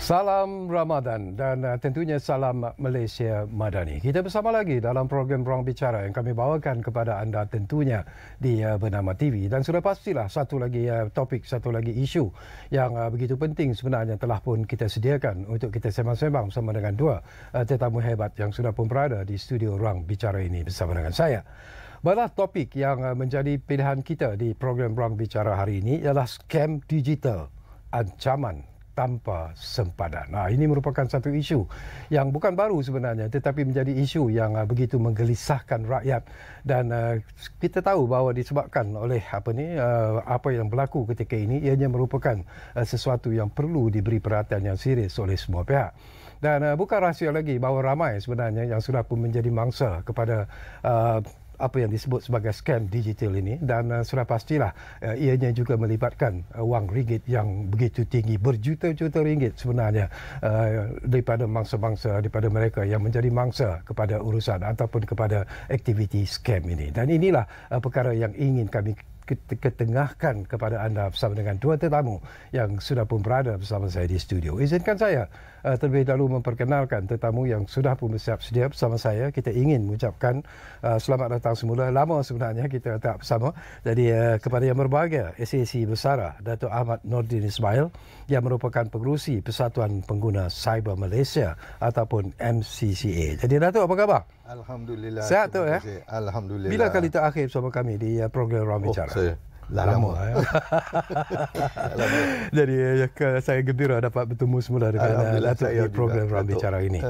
Salam Ramadan dan tentunya salam Malaysia Madani. Kita bersama lagi dalam program Ruang Bicara yang kami bawakan kepada anda tentunya di Bernama TV. Dan sudah pastilah satu lagi topik, satu lagi isu yang begitu penting sebenarnya telah pun kita sediakan untuk kita sembang-sembang bersama dengan dua tetamu hebat yang sudah pun berada di studio Ruang Bicara ini bersama dengan saya. Baiklah, topik yang menjadi pilihan kita di program Ruang Bicara hari ini ialah skam digital, ancaman tanpa sempadan. Ini merupakan satu isu yang bukan baru sebenarnya, tetapi menjadi isu yang begitu menggelisahkan rakyat, dan kita tahu bahawa disebabkan oleh apa yang berlaku ketika ini, ianya merupakan sesuatu yang perlu diberi perhatian yang serius oleh semua pihak. Dan bukan rahsia lagi bahawa ramai sebenarnya yang sudah pun menjadi mangsa kepada apa yang disebut sebagai scam digital ini, dan sudah pastilah ianya juga melibatkan wang ringgit yang begitu tinggi, berjuta-juta ringgit sebenarnya daripada mangsa-mangsa, daripada mereka yang menjadi mangsa kepada urusan ataupun kepada aktiviti scam ini. Dan inilah perkara yang ingin kami ketengahkan kepada anda bersama dengan dua tetamu yang sudah pun berada bersama saya di studio. Izinkan saya terlebih dahulu memperkenalkan tetamu yang sudah pun bersiap sedia bersama saya. Kita ingin mengucapkan selamat datang semula. Lama sebenarnya kita tak bersama. Jadi kepada yang berbahagia, SAC Bersara Datuk Ahmad Nordin Ismail yang merupakan pengerusi Persatuan Pengguna Cyber Malaysia ataupun MCCA. Jadi Datuk, apa khabar? Alhamdulillah. Sihat tu ya? Alhamdulillah. Bila kali terakhir bersama kami di program Ruang Bicara? Lama. Jadi saya gembira dapat bertemu semula dengan Datuk di program Ruang Bicara ini.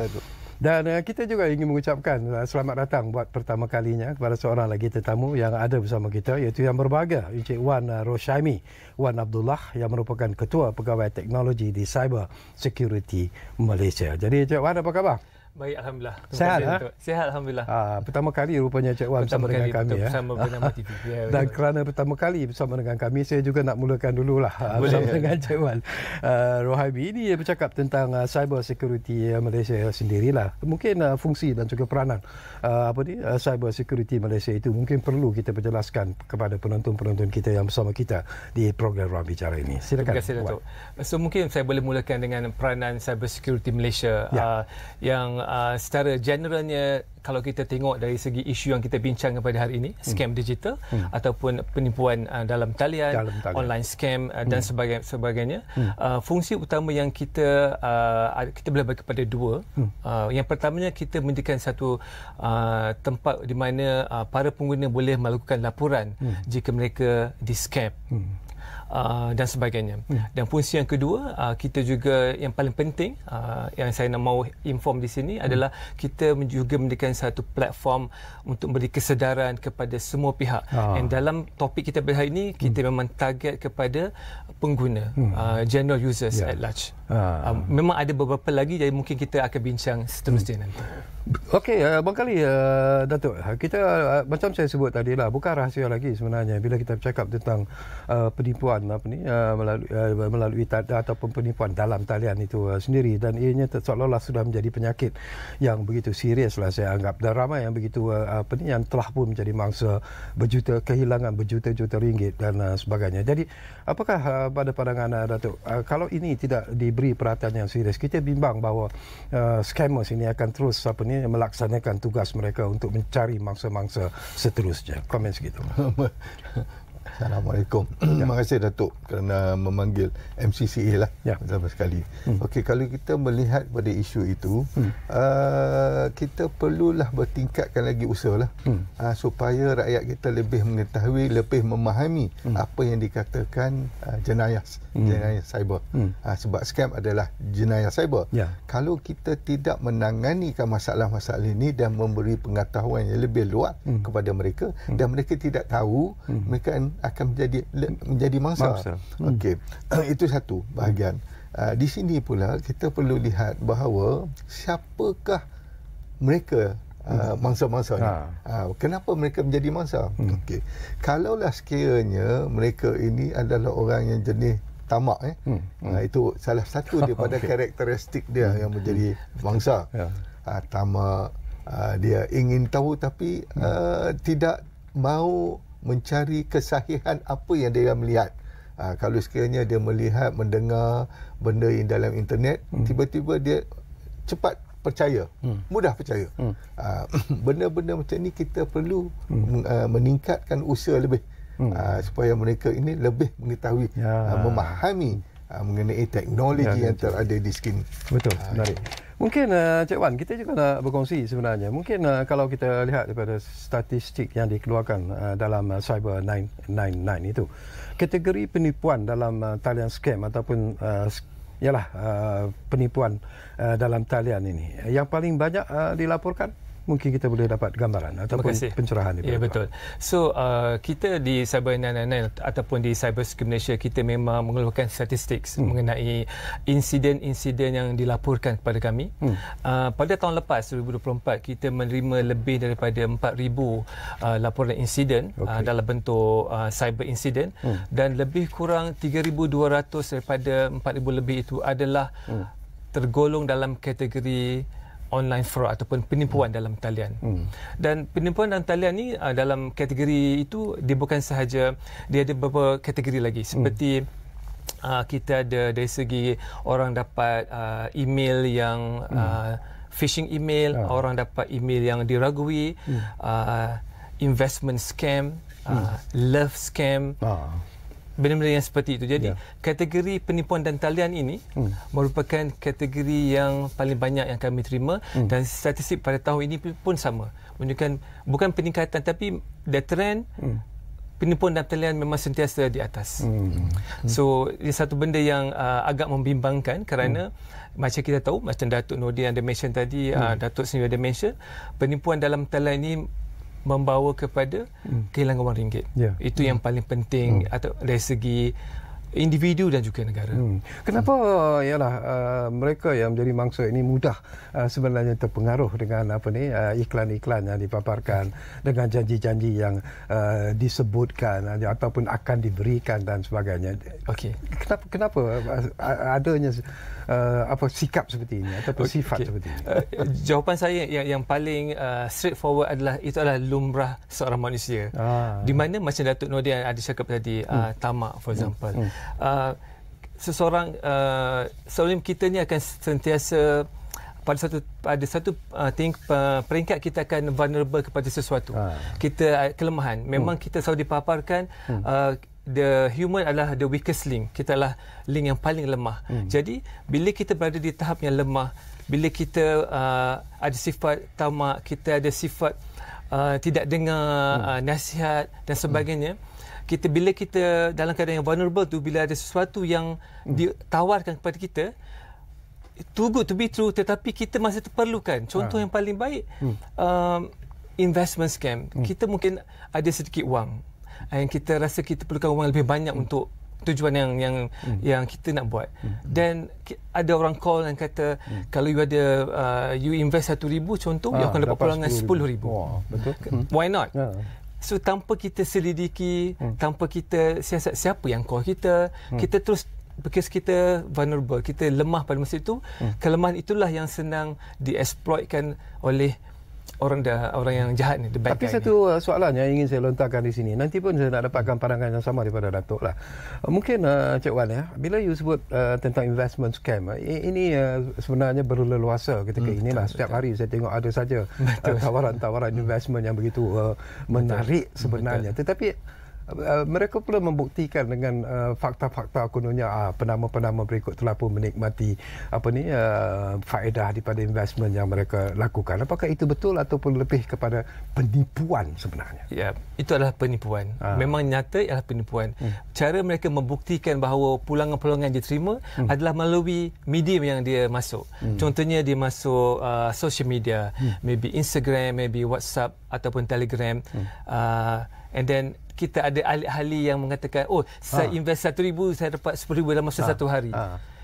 Dan kita juga ingin mengucapkan selamat datang buat pertama kalinya kepada seorang lagi tetamu yang ada bersama kita, iaitu yang berbahagia Encik Wan Roshaimi Wan Abdullah yang merupakan Ketua Pegawai Teknologi di Cyber Security Malaysia. Jadi Encik Wan, apa khabar? Baik, Alhamdulillah. Sehat, Sihat, Alhamdulillah. Pertama kali rupanya Cik Wan bersama dengan kami. Bersama Bernama TV. Dan kerana pertama kali bersama dengan kami, saya juga nak mulakan dululah bersama dengan Cik Wan Rohaimi. Ini bercakap tentang cyber security Malaysia sendirilah. Mungkin fungsi dan juga peranan cyber security Malaysia itu mungkin perlu kita perjelaskan kepada penonton-penonton kita yang bersama kita di program Ruang Bicara ini. Silakan. Terima kasih, Datuk. So mungkin saya boleh mulakan dengan peranan cyber security Malaysia yang secara generalnya, kalau kita tengok dari segi isu yang kita bincang pada hari ini, scam digital ataupun penipuan dalam talian, online scam dan sebagainya, fungsi utama yang kita boleh bagi kepada dua. Yang pertamanya, kita menyediakan satu tempat di mana para pengguna boleh melakukan laporan jika mereka di-scam dan sebagainya. Dan fungsi yang kedua, kita juga yang paling penting yang saya nak mahu inform di sini adalah kita juga menyediakan satu platform untuk beri kesedaran kepada semua pihak. Dan dalam topik kita pada hari ini, kita memang target kepada pengguna, general users at large. Memang ada beberapa lagi, jadi mungkin kita akan bincang seterusnya nanti. Okey, barangkali Datuk, kita macam saya sebut tadi lah, bukan rahsia lagi sebenarnya bila kita bercakap tentang penipuan melalui ataupun penipuan dalam talian itu sendiri, dan ianya seolah-olah sudah menjadi penyakit yang begitu serius lah saya anggap, dan ramai yang begitu yang telah pun menjadi mangsa kehilangan berjuta-juta ringgit dan sebagainya. Jadi apakah pada pandangan Datuk, kalau ini tidak diberi perhatian yang serius, kita bimbang bahawa scammers ini akan terus melaksanakan tugas mereka untuk mencari mangsa-mangsa seterusnya. Komen segitu. Assalamualaikum. Terima kasih Datuk kerana memanggil MCCA lah pertama sekali. Okey, kalau kita melihat pada isu itu, kita perlulah bertingkatkan lagi usaha lah supaya rakyat kita lebih mengetahui, lebih memahami apa yang dikatakan jenayah cyber. Sebab scam adalah jenayah cyber. Kalau kita tidak menanganikan masalah-masalah ini dan memberi pengetahuan yang lebih luas kepada mereka, dan mereka tidak tahu, mereka akan menjadi mangsa. Okey, itu satu bahagian. Di sini pula kita perlu lihat bahawa siapakah mereka mangsa-mangsa ni. Kenapa mereka menjadi mangsa? Okey, kalaulah sekiranya mereka ini adalah orang yang jenis tamak, itu salah satu daripada karakteristik dia yang menjadi mangsa. Tamak, dia ingin tahu tapi tidak mahu mencari kesahihan apa yang dia melihat. Kalau sekiranya dia melihat, mendengar benda yang dalam internet, tiba-tiba dia cepat percaya, mudah percaya. Benda-benda macam ni kita perlu meningkatkan usaha lebih, supaya mereka ini lebih mengetahui, memahami mengenai teknologi yang terada di sini. Betul, menarik. Mungkin Cik Wan, kita juga nak berkongsi sebenarnya. Mungkin kalau kita lihat daripada statistik yang dikeluarkan dalam Cyber 999 itu, kategori penipuan dalam talian scam ataupun penipuan dalam talian ini yang paling banyak dilaporkan, mungkin kita boleh dapat gambaran ataupun pencerahan. Ya, betul. So kita di Cyber 999 ataupun di Cyber Security Malaysia, kita memang mengeluarkan statistik mengenai insiden-insiden yang dilaporkan kepada kami. Pada tahun lepas 2024, kita menerima lebih daripada 4,000 laporan insiden dalam bentuk cyber incident, dan lebih kurang 3,200 daripada 4,000 lebih itu adalah tergolong dalam kategori online fraud ataupun penipuan dalam talian. Dan penipuan dalam talian ni dalam kategori itu, dia bukan sahaja, dia ada beberapa kategori lagi, seperti kita ada dari segi orang dapat email yang phishing email, orang dapat email yang diragui, investment scam, love scam, benda-benda yang seperti itu. Jadi kategori penipuan dan talian ini merupakan kategori yang paling banyak yang kami terima, dan statistik pada tahun ini pun sama, menunjukkan bukan peningkatan tapi the trend penipuan dan talian memang sentiasa di atas. So ini satu benda yang agak membimbangkan, kerana macam kita tahu, macam Datuk Nordin ada mention tadi, Datuk sendiri ada mention, penipuan dalam talian ini membawa kepada kehilangan wang ringgit. Itu yang paling penting atau dari segi individu dan juga negara. Kenapa mereka yang menjadi mangsa ini mudah sebenarnya terpengaruh dengan iklan-iklan yang dipaparkan, dengan janji-janji yang disebutkan ataupun akan diberikan dan sebagainya. Kenapa adanya sikap seperti ini ataupun sifat seperti ini? Jawapan saya yang paling straightforward adalah itu adalah lumrah seorang manusia. Di mana macam Datuk Nordin ada cakap tadi, tamak for example. Seseorang sebelum kita ni akan sentiasa pada satu peringkat kita akan vulnerable kepada sesuatu. Kita kelemahan. Memang kita selalu dipaparkan the human adalah the weakest link. Kita adalah link yang paling lemah. Jadi bila kita berada di tahap yang lemah, bila kita ada sifat tamak, kita ada sifat tidak dengar nasihat dan sebagainya, bila kita dalam keadaan yang vulnerable tu, bila ada sesuatu yang ditawarkan kepada kita, too good to be true, tetapi kita masih terperlukan. Contoh yang paling baik, investment scam. Kita mungkin ada sedikit wang, dan kita rasa kita perlukan wang lebih banyak untuk tujuan yang kita nak buat. Dan ada orang call dan kata, kalau you ada you invest 1,000 contoh, you akan dapat pulangan 10,000. Betul. Why not? So tanpa kita selidiki, tanpa kita siasat siapa yang call kita, kita terus, because kita vulnerable, kita lemah pada masa itu, kelemahan itulah yang senang dieksploitkan oleh orang yang jahat ni. Tapi satu soalan yang ingin saya lontarkan di sini, nanti pun saya nak dapatkan pandangan yang sama daripada Datuk lah. Mungkin Cik Wan, bila you sebut tentang investment scam, ini sebenarnya berleluasa ketika inilah. Setiap hari saya tengok ada saja tawaran-tawaran investment yang begitu menarik sebenarnya. Tetapi mereka pula membuktikan dengan fakta-fakta kononnya penama-penama berikut telah pun menikmati faedah daripada investment yang mereka lakukan. Apakah itu betul ataupun lebih kepada penipuan sebenarnya? Ya, itu adalah penipuan. Memang nyata adalah penipuan. Cara mereka membuktikan bahawa pulangan-pulangan yang diterima adalah melalui medium yang dia masuk. Contohnya dia masuk social media, maybe Instagram, maybe WhatsApp ataupun Telegram, and then kita ada ahli-ahli yang mengatakan, saya invest 1,000, saya dapat 10,000 dalam masa satu hari.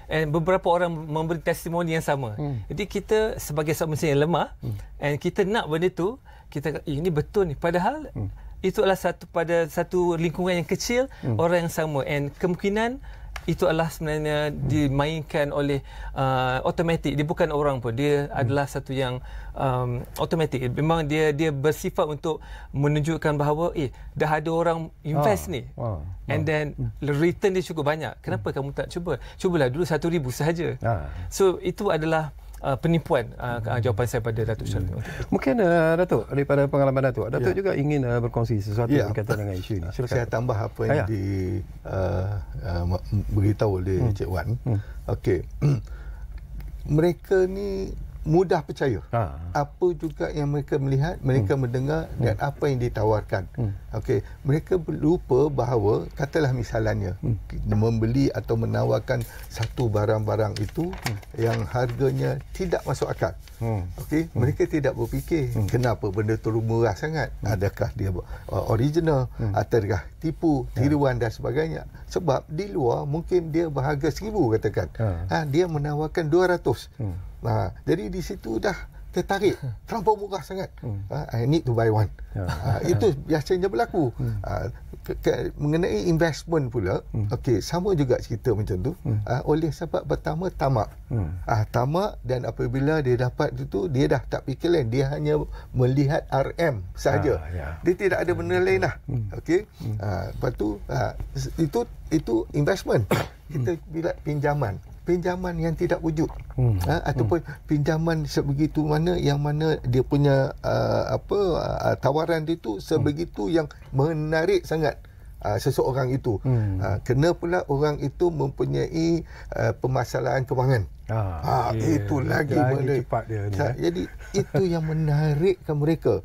And beberapa orang memberi testimoni yang sama. Jadi kita sebagai seorang manusia yang lemah, and kita nak benda tu, kita ini betul ni. Padahal itu adalah satu lingkungan yang kecil, orang yang sama, and kemungkinan itu adalah sebenarnya dimainkan oleh automatik. Dia bukan orang pun, dia adalah satu yang automatik. Memang dia bersifat untuk menunjukkan bahawa dah ada orang invest ni, and then return dia cukup banyak. Kenapa kamu tak cuba? Cubalah dulu 1,000 sahaja. So itu adalah penipuan. Jawapan saya pada Datuk Syarif. Mungkin Datuk, daripada pengalaman Datuk juga ingin berkongsi sesuatu berkaitan dengan isu ini. Silakan. Saya tambah apa yang beritahu oleh Cik Wan. Okey. Mereka ni mudah percaya. Apa juga yang mereka melihat, mereka mendengar dan apa yang ditawarkan. Okey, mereka lupa bahawa katalah misalnya membeli atau menawarkan satu barang-barang itu yang harganya tidak masuk akal. Okey, mereka tidak berfikir kenapa benda tu murah sangat. Adakah dia original ataukah tipu, tiruan dan sebagainya. Sebab di luar mungkin dia berharga 1,000 katakan. Dia menawarkan 200. Jadi di situ dah tertarik, terlampau murah sangat. I need to buy one. Itu biasanya berlaku. Mengenai investment pula, okey, sama juga cerita macam tu. Oleh sebab pertama tamak. Tamak, dan apabila dia dapat itu, dia dah tak fikir lain, dia hanya melihat RM sahaja. Dia tidak ada benda lain lah. Okey. Lepas tu itu investment. Kita bila pinjaman yang tidak wujud, ataupun pinjaman sebegitu mana yang mana dia punya tawaran dia tu sebegitu yang menarik sangat seseorang itu. Kena pula orang itu mempunyai permasalahan kewangan. Itu lagi cepat dia ni. Jadi itu yang menarikkan mereka.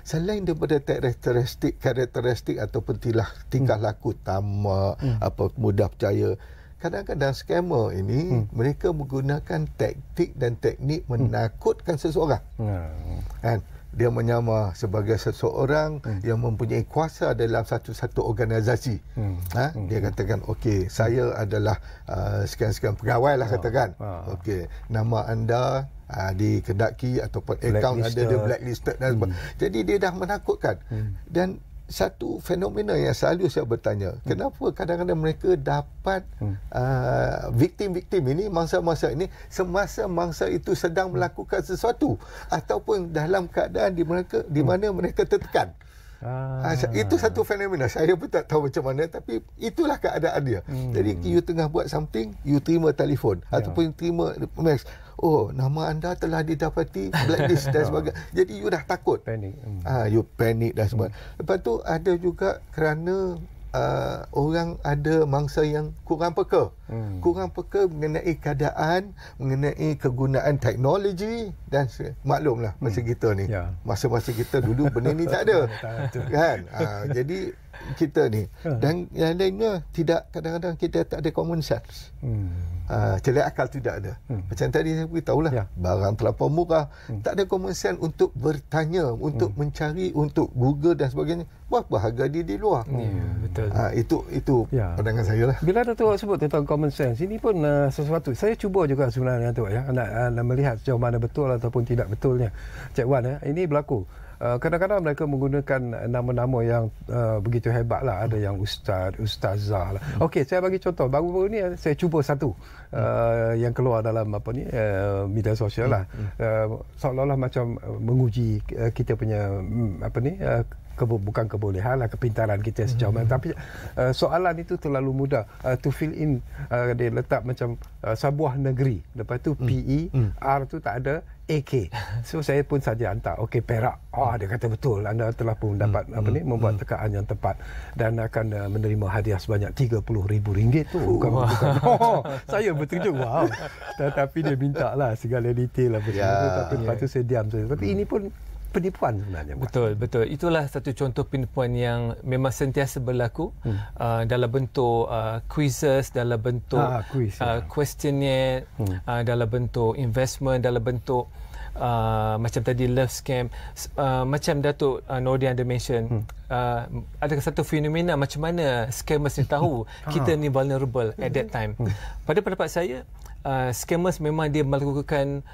Selain daripada karakteristik ataupun tingkah laku tamak, mudah percaya, kadang-kadang scammer ini mereka menggunakan taktik dan teknik menakutkan seseorang. Kan? Dia menyamar sebagai seseorang yang mempunyai kuasa dalam satu organisasi. Dia katakan, okey, saya adalah sekian-sekian pegawai lah katakan. Okey, nama anda dikedaki ataupun akaun ada dia blacklisted dan sebagainya. Jadi dia dah menakutkan. Dan satu fenomena yang selalu saya bertanya, kenapa kadang-kadang mereka dapat viktim-viktim ini, mangsa-mangsa ini, semasa mangsa itu sedang melakukan sesuatu ataupun dalam keadaan di mana mereka tertekan. Itu satu fenomena. Saya pun tak tahu macam mana, tapi itulah keadaan dia. Jadi you tengah buat something, you terima telefon ataupun terima mail, nama anda telah didapati blacklist dan sebagainya. Jadi you dah takut, panik. You panik dan sebagainya. Lepas tu ada juga kerana orang ada mangsa yang kurang peka. Kurang peka mengenai keadaan, mengenai kegunaan teknologi, dan maklumlah masa kita ni. Masa-masa kita dulu benda ni tak ada. Kan? Jadi kita ni, dan yang lainnya kadang-kadang kita tak ada common sense. Celik akal tidak ada. Macam tadi saya beritahulah, barang terlampau murah, tak ada common sense untuk bertanya, untuk mencari, untuk Google dan sebagainya. Berapa harga dia di luar? Betul. Itu pandangan saya lah. Bila Datuk sebut tentang common sense, ini pun sesuatu saya cuba juga sebenarnya Datuk nak melihat sejauh mana betul ataupun tidak betulnya. Cik Wan, ini berlaku. Kadang-kadang mereka menggunakan nama-nama yang begitu hebat lah. Ada yang ustazah lah. Okey, saya bagi contoh. Baru-baru ni saya cuba satu yang keluar dalam media sosial lah. Seolah-olah macam menguji kita punya bukan kebolehan lah, kepintaran kita sejauh mana. Tapi soalan itu terlalu mudah to fill in. Dia letak macam sebuah negeri, lepas tu PE, R tu tak ada, AK. So saya pun saja hantar, okey, Perak. Dia kata betul, anda telah pun dapat membuat tekaan yang tepat dan akan menerima hadiah sebanyak RM30,000 tu. Bukan. Saya berterkejut, wow. Tetapi dia minta lah segala detail lah tapi lepas tu saya diam saja. Tapi ini pun penipuan sebenarnya. Betul. Itulah satu contoh penipuan yang memang sentiasa berlaku dalam bentuk quizzes, dalam bentuk questionnaire, dalam bentuk investment, dalam bentuk macam tadi love scam, macam Datuk Nordian ada mention, ada satu fenomena macam mana scammers ni tahu kita ni vulnerable at that time. Pada pendapat saya, scammers memang dia melakukan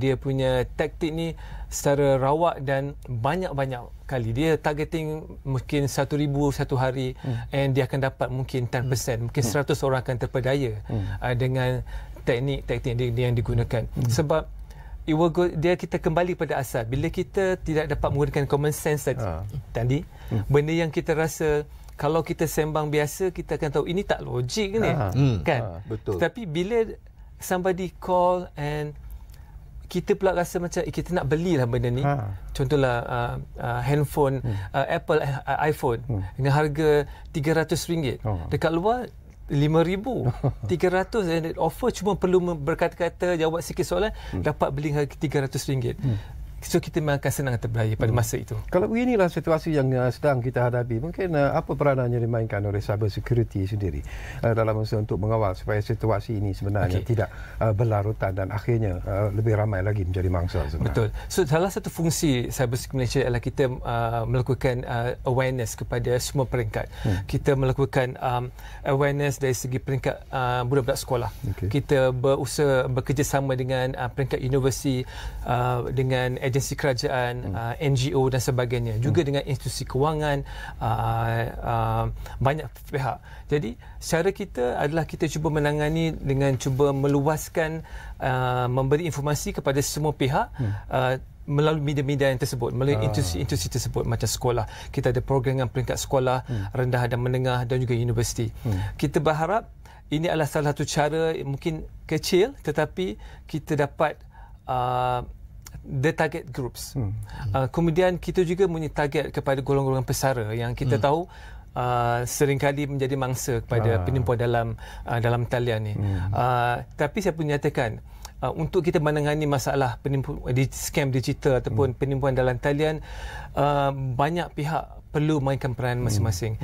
dia punya taktik ni secara rawak dan banyak-banyak kali. Dia targeting mungkin 1,000 satu hari and dia akan dapat mungkin 10%, mungkin 100 orang akan terpedaya dengan teknik-teknik dia yang digunakan. Sebab kita kembali pada asal. Bila kita tidak dapat menggunakan common sense tadi, benda yang kita rasa kalau kita sembang biasa, kita akan tahu ini tak logik ni, kan? Betul. Tapi bila somebody call and kita pula rasa macam kita nak belilah benda ni. Contohlah handphone Apple iPhone dengan harga RM300. Dekat luar RM5,000. 300 and offer cuma perlu berkata-kata, jawab sikit soalan, dapat beli harga RM300. So kita memang akan senang terberaya pada masa itu. Kalau beginilah situasi yang sedang kita hadapi, mungkin apa peranan yang dimainkan oleh cyber security sendiri dalam usaha untuk mengawal supaya situasi ini sebenarnya tidak berlarutan dan akhirnya lebih ramai lagi menjadi mangsa sebenarnya. Betul. So salah satu fungsi cyber security Malaysia adalah kita melakukan awareness kepada semua peringkat. Kita melakukan awareness dari segi peringkat budak-budak sekolah. Kita bekerjasama dengan peringkat universiti, dengan agensi kerajaan, NGO dan sebagainya, juga dengan institusi kewangan, banyak pihak. Jadi cara kita adalah kita cuba menangani dengan cuba meluaskan, memberi informasi kepada semua pihak melalui media-media yang tersebut, melalui institusi tersebut macam sekolah. Kita ada program dengan peringkat sekolah rendah dan menengah dan juga universiti. Kita berharap ini adalah salah satu cara mungkin kecil tetapi kita dapat the target groups. Kemudian kita juga punya target kepada golongan-golongan pesara yang kita tahu seringkali menjadi mangsa kepada penipuan dalam talian ni. Tapi saya pun nyatakan untuk kita menangani masalah penipuan di scam digital ataupun penipuan dalam talian, banyak pihak perlu mainkan peranan masing-masing.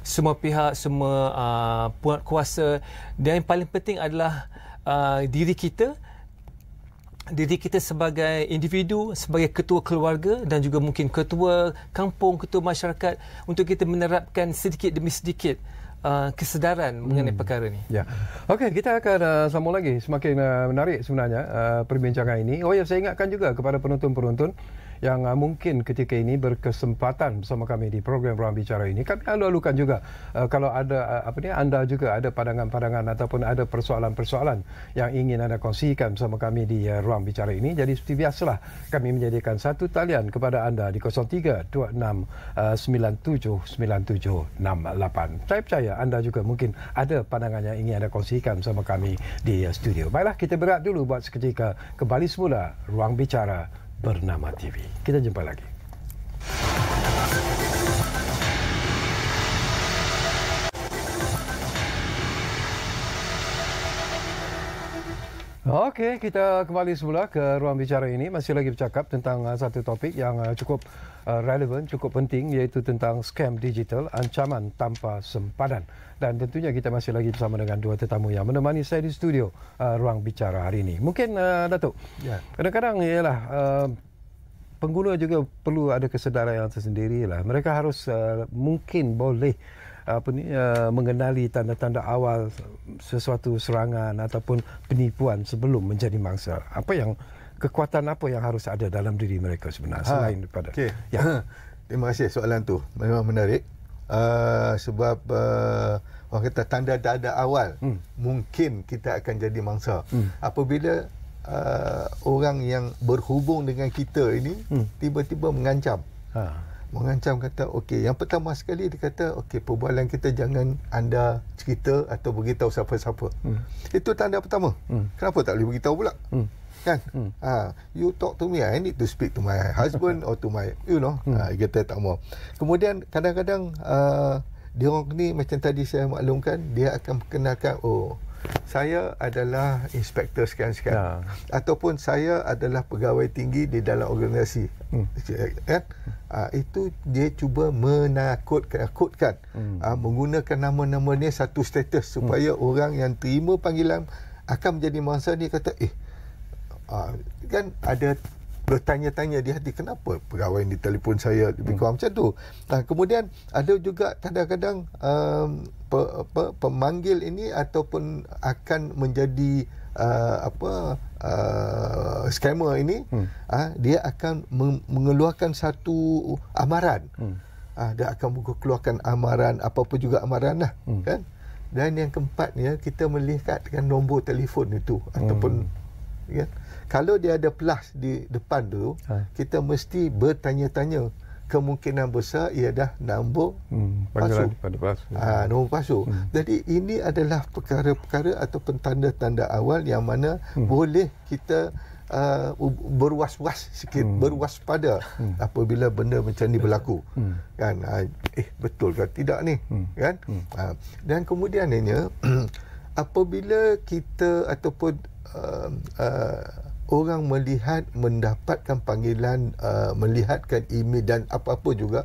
Semua pihak, semua puak kuasa, dan yang paling penting adalah diri kita sebagai individu, sebagai ketua keluarga dan juga mungkin ketua kampung, ketua masyarakat, untuk kita menerapkan sedikit demi sedikit kesedaran mengenai perkara ni. Ya. Okey, kita akan sambung lagi. Semakin menarik sebenarnya perbincangan ini. Oh ya, saya ingatkan juga kepada penonton-penonton yang mungkin ketika ini berkesempatan bersama kami di program Ruang Bicara ini, kami lalu-lalukan juga kalau ada anda juga ada pandangan-pandangan ataupun ada persoalan-persoalan yang ingin anda kongsikan bersama kami di Ruang Bicara ini. Jadi seperti biasalah kami menyediakan satu talian kepada anda di 0326979768. Saya percaya anda juga mungkin ada pandangan yang ingin anda kongsikan bersama kami di studio. Baiklah, kita berehat dulu buat seketika. Kembali semula Ruang Bicara Bernama TV. Kita jumpa lagi. Okey, kita kembali semula ke Ruang Bicara ini. Masih lagi bercakap tentang satu topik yang cukup relevan, cukup penting, iaitu tentang scam digital, ancaman tanpa sempadan. Dan tentunya kita masih lagi bersama dengan dua tetamu yang menemani saya di studio Ruang Bicara hari ini. Mungkin Datuk, kadang-kadang ialah pengguna juga perlu ada kesedaran yang tersendiri lah. Mereka harus mungkin boleh mengenali tanda-tanda awal sesuatu serangan ataupun penipuan sebelum menjadi mangsa. Kekuatan apa yang harus ada dalam diri mereka sebenarnya selain daripada Terima kasih soalan tu. Memang menarik. Sebab orang kata tanda-tanda awal mungkin kita akan jadi mangsa. Apabila orang yang berhubung dengan kita ini tiba-tiba mengancam. Mengancam, kata okey, yang pertama sekali dia kata okey, perbualan kita jangan anda cerita atau beritahu siapa-siapa. Itu tanda pertama. Kenapa tak boleh beritahu pula? Kan? You talk to me, I need to speak to my husband or to my, kita tak mau. Kemudian kadang-kadang dia orang ni macam tadi saya maklumkan, dia akan perkenalkan, saya adalah inspektor sekian-sekian, ataupun saya adalah pegawai tinggi di dalam organisasi, kan? Itu dia cuba menakutkan, menggunakan nama-nama ni satu status supaya orang yang terima panggilan akan menjadi mangsa ni kata, kan ada bertanya-tanya di hati, kenapa pegawai ni telefon saya, lebih kurang macam tu. Kemudian ada juga kadang-kadang pemanggil ini ataupun akan menjadi scammer ini, dia akan mengeluarkan satu amaran. Dia akan keluarkan amaran, apa-apa juga amaran lah, kan. Dan yang keempatnya, kita melihatkan nombor telefon itu ataupun, kan, kalau dia ada plus di depan tu, kita mesti bertanya-tanya. Kemungkinan besar ia dah nombor palsu. Nombor palsu. Jadi ini adalah perkara-perkara ataupun tanda-tanda awal yang mana boleh kita berwas-was sikit, berwaspada apabila benda macam ni berlaku. Kan? Betul ke tidak ni? Kan? Dan kemudiannya apabila kita ataupun orang mendapatkan panggilan, melihatkan email dan apa-apa juga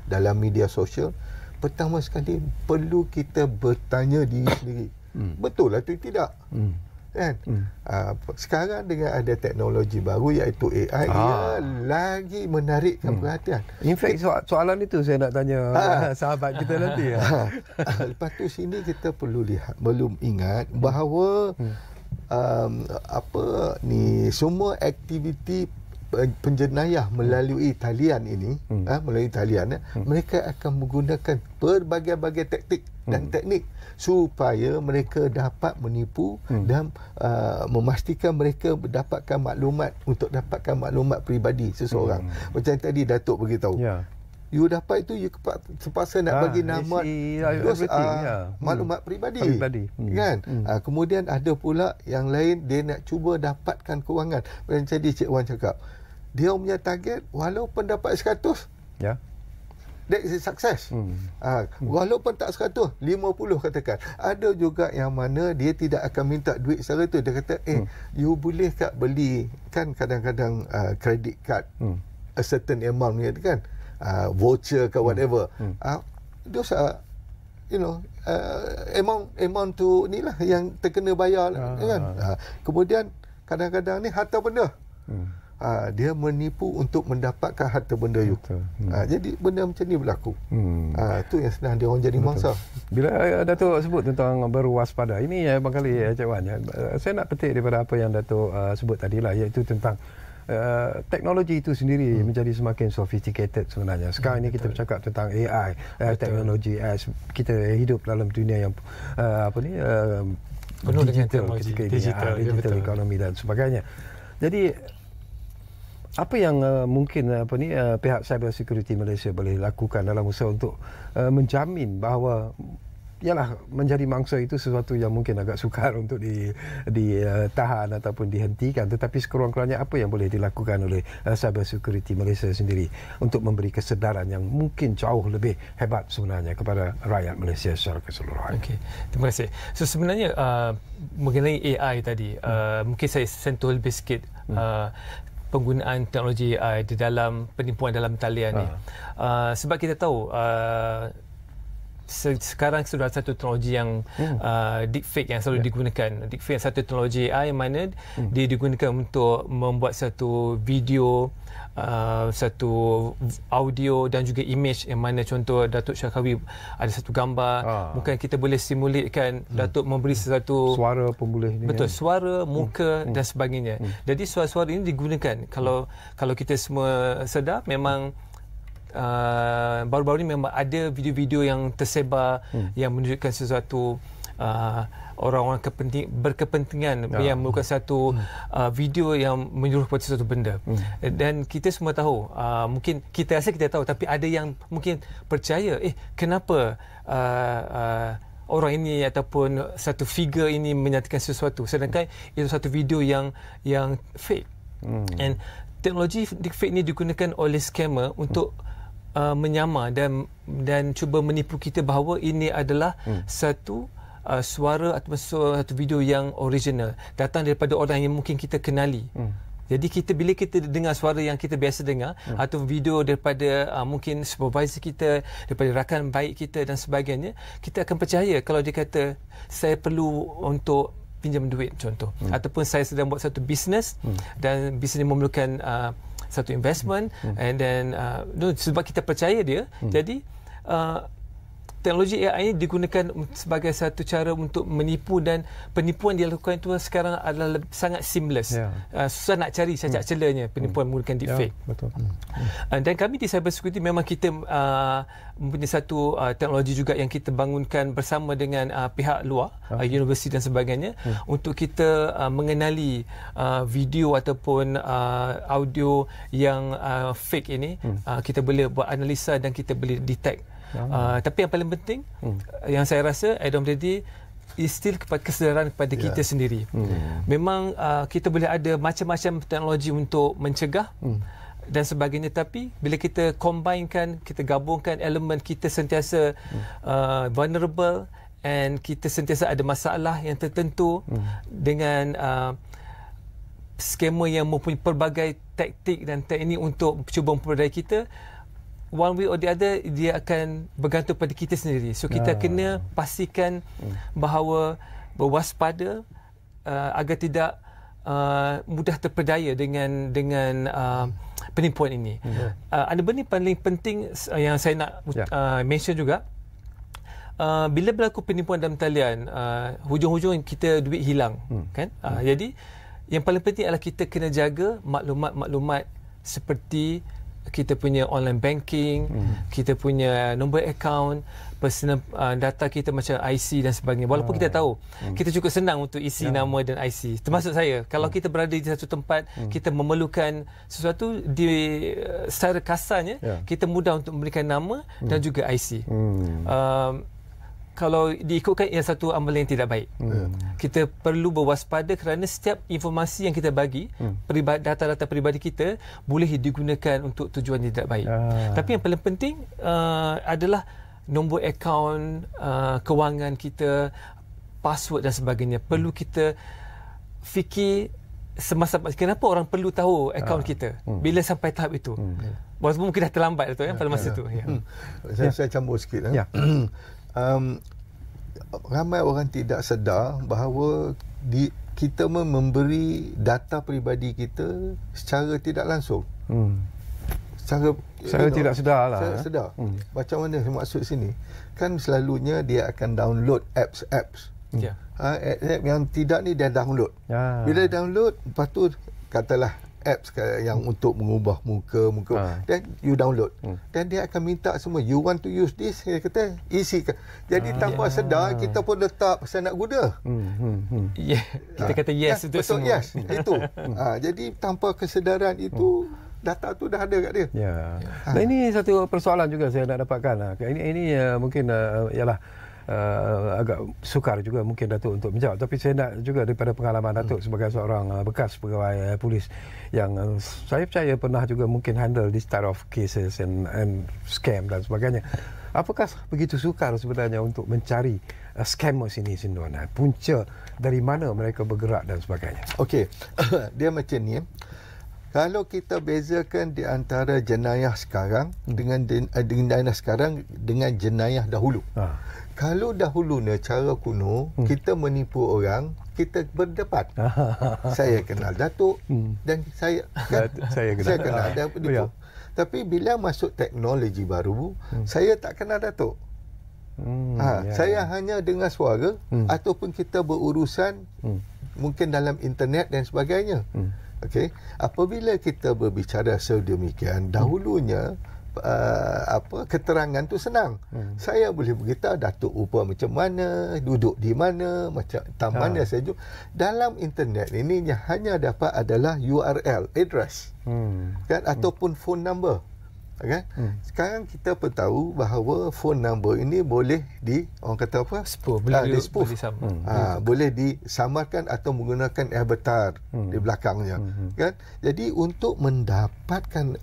dalam media sosial, pertama sekali perlu kita bertanya diri sendiri, betul atau tidak, kan? Sekarang dengan ada teknologi baru iaitu AI, ia lagi menarikkan perhatian. In fact, soalan itu saya nak tanya sahabat kita nanti. Lepas tu sini kita perlu ingat bahawa semua aktiviti penjenayah melalui talian ini, mereka akan menggunakan berbagai-bagai taktik dan teknik supaya mereka dapat menipu dan memastikan mereka mendapatkan maklumat untuk dapatkan maklumat peribadi seseorang. Macam tadi Datuk beritahu. You dapat itu, you terpaksa nak bagi nama maklumat peribadi. Kan? Kemudian ada pula yang lain, dia nak cuba dapatkan kewangan. Macam tadi Cik Wan cakap, dia punya target walaupun dapat 100, that is success. Walaupun tak 100, 50 katakan. Ada juga yang mana dia tidak akan minta duit secara tu. Dia kata, you boleh tak beli, kan kadang-kadang credit card, a certain amount ni kan, voucher ke whatever. Those are, amount tu ni lah yang terkena bayar, kan. Kemudian kadang-kadang ni harta benda. Dia menipu untuk mendapatkan harta benda you. Jadi benda macam ni berlaku. Itu yang senang dia orang jadi mangsa. Bila Datuk sebut tentang berwaspada, ini barangkali Cik Wan, saya nak petik daripada apa yang Datuk sebut tadi lah, iaitu tentang teknologi itu sendiri menjadi semakin sophisticated sebenarnya. Sekarang ini kita bercakap tentang AI, teknologi, kita hidup dalam dunia yang penuh dengan teknologi digital ekonomi dan sebagainya. Jadi apa yang mungkin pihak Cyber Security Malaysia boleh lakukan dalam usaha untuk menjamin bahawa ialah menjadi mangsa itu sesuatu yang mungkin agak sukar untuk ditahan ataupun dihentikan, tetapi sekurang-kurangnya apa yang boleh dilakukan oleh Cyber Security Malaysia sendiri untuk memberi kesedaran yang mungkin jauh lebih hebat sebenarnya kepada rakyat Malaysia secara keseluruhan. Okey, terima kasih. So sebenarnya mengenai AI tadi, mungkin saya sentuh lebih sikit penggunaan teknologi AI di dalam penipuan dalam talian ni. Sebab kita tahu sekarang sudah satu teknologi yang deepfake yang selalu digunakan. Deepfake satu teknologi AI yang mana dia digunakan untuk membuat satu video, satu audio dan juga image, yang mana contoh Datuk Syarkawi ada satu gambar, mungkin kita boleh simulatekan Datuk memberi sesuatu suara pun boleh ni. Betul, suara, muka dan sebagainya. Jadi suara-suara ini digunakan. Kalau kita semua sedar, memang baru-baru ni memang ada video-video yang tersebar yang menunjukkan sesuatu orang-orang berkepentingan yang melakukan satu video yang menyuruh kepada sesuatu benda. Dan kita semua tahu, mungkin kita rasa kita tahu, tapi ada yang mungkin percaya, kenapa orang ini ataupun satu figure ini menyatakan sesuatu, sedangkan itu satu video yang fake. And teknologi deepfake ini digunakan oleh scammer untuk menyamar dan cuba menipu kita bahawa ini adalah satu suara atau satu video yang original, datang daripada orang yang mungkin kita kenali. Jadi bila kita dengar suara yang kita biasa dengar atau video daripada mungkin supervisor kita, daripada rakan baik kita dan sebagainya, kita akan percaya kalau dia kata saya perlu untuk pinjam duit contoh, ataupun saya sedang buat satu bisnes dan bisnes memerlukan satu investment, and then sebab kita percaya dia, jadi teknologi AI ini digunakan sebagai satu cara untuk menipu, dan penipuan dia lakukan itu sekarang adalah sangat seamless. Susah nak cari cacat celanya penipuan menggunakan deepfake. Betul. Dan kami di cyber security memang kita mempunyai satu teknologi juga yang kita bangunkan bersama dengan pihak luar, universiti dan sebagainya, untuk kita mengenali video ataupun audio yang fake ini. Kita boleh buat analisa dan kita boleh detect. Tapi yang paling penting, yang saya rasa at the end of the day, is still kesedaran kepada kita sendiri. Memang kita boleh ada macam-macam teknologi untuk mencegah dan sebagainya, tapi bila kita combinekan, kita gabungkan elemen kita sentiasa vulnerable, and kita sentiasa ada masalah yang tertentu dengan skema yang mempunyai pelbagai taktik dan teknik untuk cuba memperdaya kita, one way or the other dia akan bergantung pada kita sendiri. So kita kena pastikan bahawa berwaspada agar tidak mudah terpedaya dengan penipuan ini. Ada benda paling penting yang saya nak mention juga. Bila berlaku penipuan dalam talian, hujung-hujung kita duit hilang, kan? Jadi yang paling penting adalah kita kena jaga maklumat-maklumat seperti kita punya online banking, kita punya nombor akaun, personal data kita macam IC dan sebagainya. Walaupun kita tahu kita cukup senang untuk isi nama dan IC. Termasuk saya, kalau kita berada di satu tempat, kita memerlukan sesuatu secara kasarnya, kita mudah untuk memberikan nama dan juga IC. Kalau diikutkan, ia satu amalan yang tidak baik. Kita perlu berwaspada kerana setiap informasi yang kita bagi, data-data peribadi kita boleh digunakan untuk tujuan yang tidak baik. Tapi yang paling penting adalah nombor akaun, kewangan kita, password dan sebagainya. Perlu kita fikir semasa, kenapa orang perlu tahu akaun kita bila sampai tahap itu. Walaupun mungkin dah terlambat tu, pada masa itu. Saya campur sikit. Ramai orang tidak sedar bahawa kita memberi data peribadi kita secara tidak langsung. Secara tidak sedar lah. Sedar. Macam mana maksud sini? Kan selalunya dia akan download apps. App yang tidak ni dia download. Bila download, lepas tu katalah apps yang untuk mengubah muka, dan you download, dan dia akan minta semua, you want to use this, dia kata isikan. Jadi tanpa sedar kita pun letak pasal nak guna. Kita kata yes untuk betul, semua. yes itu. Jadi tanpa kesedaran itu, data tu dah ada kat dia. Nah, ini satu persoalan juga saya nak dapatkan. Ini mungkin ialah agak sukar juga mungkin Datuk untuk menjawab, tapi saya nak juga daripada pengalaman Datuk sebagai seorang bekas pegawai polis yang saya percaya pernah juga mungkin handle this type of cases and scam dan sebagainya. Apakah begitu sukar sebenarnya untuk mencari scammers ini, Sinduan? Punca dari mana mereka bergerak dan sebagainya? Okey, dia macam ni. Kalau kita bezakan di antara jenayah sekarang dengan jenayah sekarang dengan jenayah dahulu. Kalau dahulu ni cara kuno, kita menipu orang, kita berdebat. Saya kenal Datuk dan saya kenal dia penipu. Tapi bila masuk teknologi baru, saya tak kenal Datuk. Saya hanya dengar suara ataupun kita berurusan mungkin dalam internet dan sebagainya. Okey, apabila kita berbicara sedemikian, dahulunya keterangan tu senang. Saya boleh beritahu Datuk rupa macam mana, duduk di mana, macam taman yang saya jumpa. Dalam internet ini yang hanya dapat adalah URL, address, kan, ataupun phone number. Kan? Sekarang kita pun tahu bahawa phone number ini boleh orang kata apa? Boleh disamarkan atau menggunakan avatar di belakangnya. Kan? Jadi untuk mendapatkan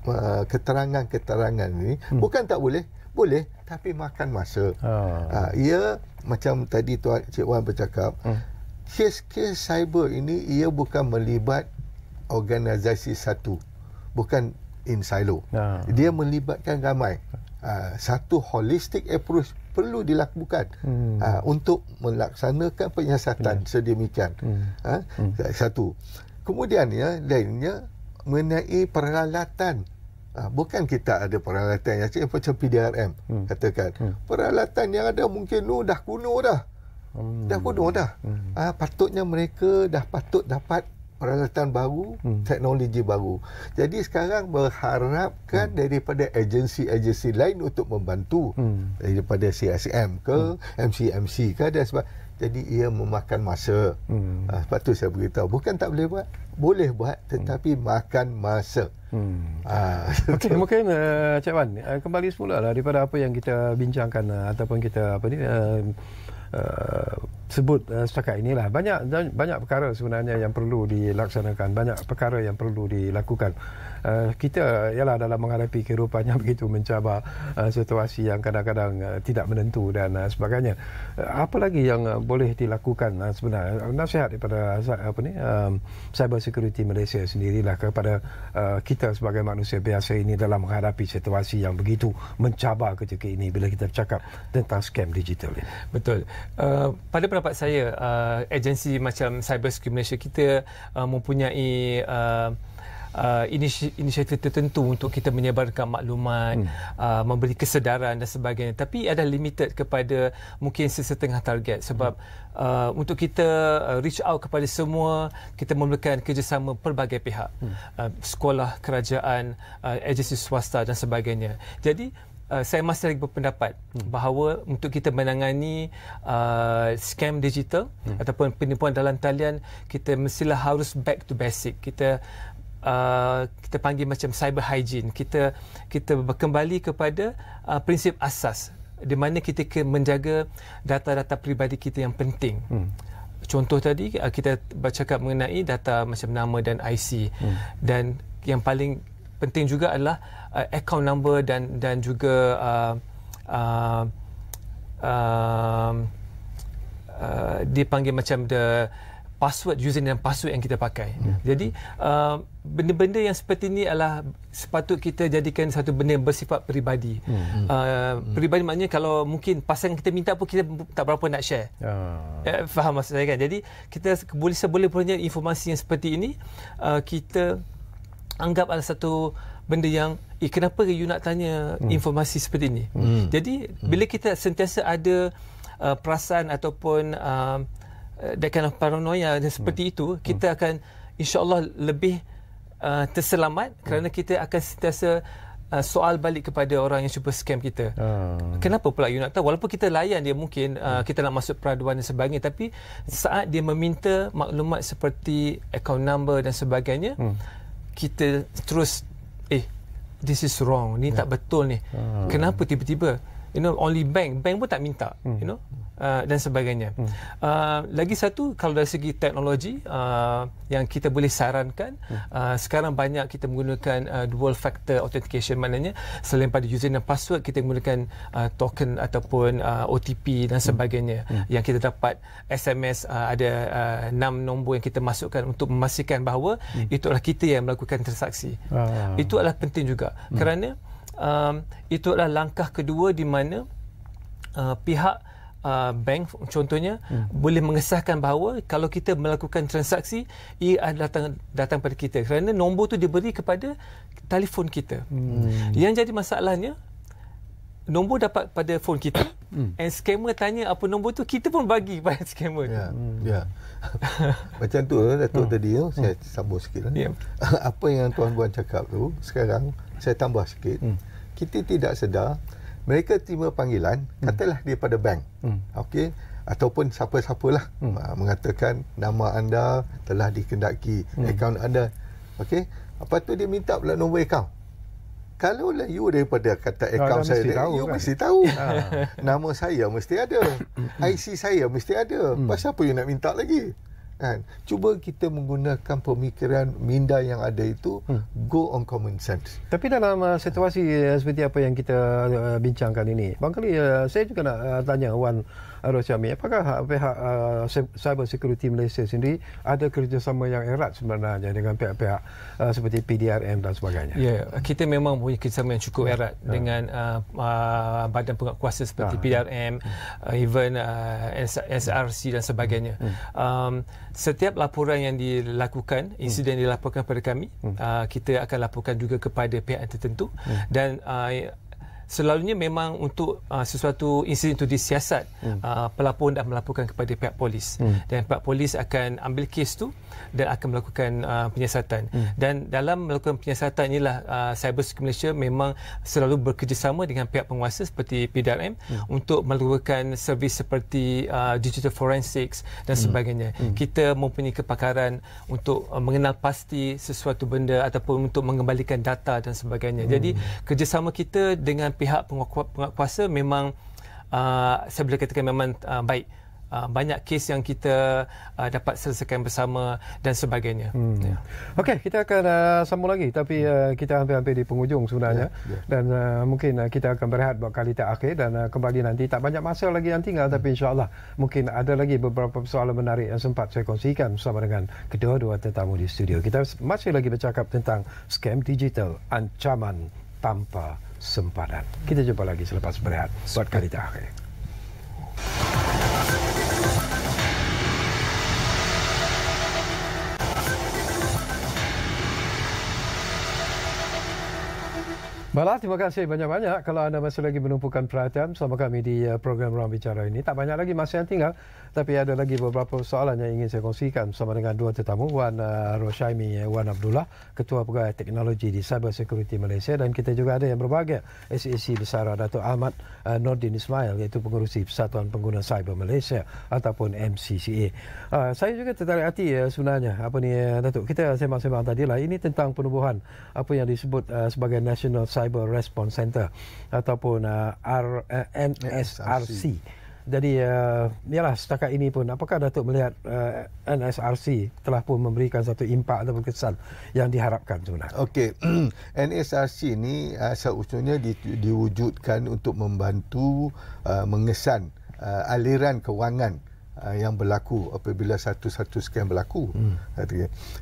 keterangan-keterangan ini bukan tak boleh, boleh, tapi makan masa. Ia macam tadi Cik Wan bercakap, kes-kes cyber ini ia bukan melibat organisasi satu, bukan in silo. Dia melibatkan ramai. Satu holistic approach perlu dilakukan untuk melaksanakan penyiasatan sedemikian. Satu. Kemudian lainnya mengenai peralatan. Bukan kita ada peralatan yang macam PDRM katakan. Peralatan yang ada mungkin dah kuno dah. Patutnya mereka dah patut dapat peralatan baru, teknologi baru. Jadi sekarang berharapkan daripada agensi-agensi lain untuk membantu, daripada CSM ke, MCMC ke dan sebagainya. Jadi ia memakan masa. Sebab tu saya beritahu, bukan tak boleh buat, boleh buat, tetapi makan masa. Okey, mungkin Cik Wan, kembali semula lah daripada apa yang kita bincangkan ataupun kita sebut setakat inilah. Banyak perkara sebenarnya yang perlu dilaksanakan, banyak perkara yang perlu dilakukan. Kita ialah dalam menghadapi kehidupan yang begitu mencabar, situasi yang kadang-kadang tidak menentu dan sebagainya. Apa lagi yang boleh dilakukan sebenarnya? Nasihat daripada Cyber Security Malaysia sendirilah kepada kita sebagai manusia biasa ini dalam menghadapi situasi yang begitu mencabar ketika ini bila kita bercakap tentang scam digital ini. Betul. Pada pendapat saya, agensi macam Cyber Security Malaysia kita mempunyai inisiatif tertentu untuk kita menyebarkan maklumat, memberi kesedaran dan sebagainya, tapi ada limited kepada mungkin sesetengah target sebab untuk kita reach out kepada semua, kita memerlukan kerjasama pelbagai pihak, sekolah, kerajaan, agensi swasta dan sebagainya. Jadi saya masih lagi berpendapat bahawa untuk kita menangani scam digital ataupun penipuan dalam talian, kita mestilah harus back to basic. Kita panggil macam cyber hygiene. Kita kembali kepada prinsip asas di mana kita menjaga data-data peribadi kita yang penting. Contoh tadi kita bercakap mengenai data macam nama dan IC, dan yang paling penting juga adalah account number dan juga dia panggil macam the password, username dan password yang kita pakai. Jadi benda-benda yang seperti ini adalah sepatut kita jadikan satu benda yang bersifat peribadi. Peribadi maknanya kalau mungkin pasangan kita minta pun kita tak berapa nak share. Faham maksud saya kan? Jadi kita seboleh-bolehnya informasi yang seperti ini kita anggap adalah satu benda yang kenapa you nak tanya informasi seperti ini. Jadi bila kita sentiasa ada perasaan ataupun that kind of paranoia seperti itu, kita akan insya-Allah lebih terselamat kerana kita akan sentiasa soal balik kepada orang yang cuba scam kita. Kenapa pula you nak tahu? Walaupun kita layan dia, mungkin kita nak masuk peraduan dan sebagainya, tapi saat dia meminta maklumat seperti account number dan sebagainya, kita terus this is wrong, ni tak betul ni. Kenapa tiba-tiba only bank pun tak minta, dan sebagainya. Lagi satu, kalau dari segi teknologi yang kita boleh sarankan, sekarang banyak kita menggunakan dual factor authentication, maknanya selain pada username dan password, kita menggunakan token ataupun OTP dan sebagainya, yang kita dapat SMS ada 6 nombor yang kita masukkan untuk memastikan bahawa itu adalah kita yang melakukan transaksi. Itu adalah penting juga kerana itu adalah langkah kedua di mana pihak bank contohnya boleh mengesahkan bahawa kalau kita melakukan transaksi, ia adalah datang pada kita kerana nombor tu diberi kepada telefon kita. Yang jadi masalahnya, nombor dapat pada phone kita, and scammer tanya apa nombor tu, kita pun bagi pada scammer tu. Macam tu Datuk tadi saya sambung sikit. Apa yang Tuan Buan cakap tu, sekarang saya tambah sikit. Kita tidak sedar mereka terima panggilan, katalah daripada bank, okey, ataupun siapa-siapalah mengatakan nama anda telah dikendaki, akaun anda, okey, apa tu dia minta pula nombor akaun. Kalau lah you daripada kata akaun saya, you mesti tahu. Nama saya mesti ada, IC saya mesti ada. Pasal apa you nak minta lagi? Kan? Cuba kita menggunakan pemikiran minda yang ada itu, go on common sense. Tapi dalam situasi seperti apa yang kita bincangkan ini, barangkali saya juga nak tanya Wan Rosyami, apakah pihak Cyber Security Malaysia sendiri ada kerjasama yang erat sebenarnya dengan pihak-pihak seperti PDRM dan sebagainya? Ya, kita memang punya kerjasama yang cukup erat dengan badan penguatkuasa seperti PDRM, even SRC dan sebagainya. Setiap laporan yang dilakukan, insiden dilaporkan kepada kami, kita akan laporkan juga kepada pihak tertentu, dan selalunya memang untuk sesuatu insiden itu disiasat, pelapor dah melaporkan kepada pihak polis, dan pihak polis akan ambil kes tu dan akan melakukan penyiasatan. Dan dalam melakukan penyiasatan inilah Cyber Security Malaysia memang selalu bekerjasama dengan pihak penguasa seperti PDRM untuk melakukan servis seperti digital forensics dan sebagainya. Kita mempunyai kepakaran untuk mengenal pasti sesuatu benda ataupun untuk mengembalikan data dan sebagainya. Jadi kerjasama kita dengan pihak penguatkuasa memang saya boleh katakan memang baik. Banyak kes yang kita dapat selesaikan bersama dan sebagainya. Okey, kita akan sambung lagi, tapi kita hampir-hampir di penghujung sebenarnya. Dan mungkin kita akan berehat buat kali terakhir dan kembali nanti. Tak banyak masa lagi yang tinggal, tapi insya-Allah mungkin ada lagi beberapa persoalan menarik yang sempat saya kongsikan bersama dengan kedua-dua tetamu di studio. Kita masih lagi bercakap tentang scam digital, ancaman tanpa sempadan. Kita jumpa lagi selepas berehat buat kali terakhir. Baiklah, terima kasih banyak-banyak kalau anda masih lagi menumpukan perhatian bersama kami di program Ruang Bicara ini. Tak banyak lagi masa yang tinggal, tapi ada lagi beberapa soalan yang ingin saya kongsikan bersama dengan dua tetamu, Wan Rosyaimi Wan Abdullah, Ketua Pegawai Teknologi di Cyber Security Malaysia, dan kita juga ada yang berbahagia, SAC Bersara Datuk Ahmad Nordin Ismail, iaitu pengerusi Persatuan Pengguna Cyber Malaysia ataupun MCCA. Saya juga tertarik hati sebenarnya Datuk, kita sembang-sembang tadilah, ini tentang penubuhan apa yang disebut sebagai National Cyber Response Center ataupun NSRC. Jadi yalah, setakat ini pun apakah Datuk melihat NSRC telah pun memberikan satu impak atau kesan yang diharapkan sebenarnya? Okey, NSRC ni asal usulnya diwujudkan untuk membantu mengesan aliran kewangan yang berlaku apabila satu-satu scam berlaku.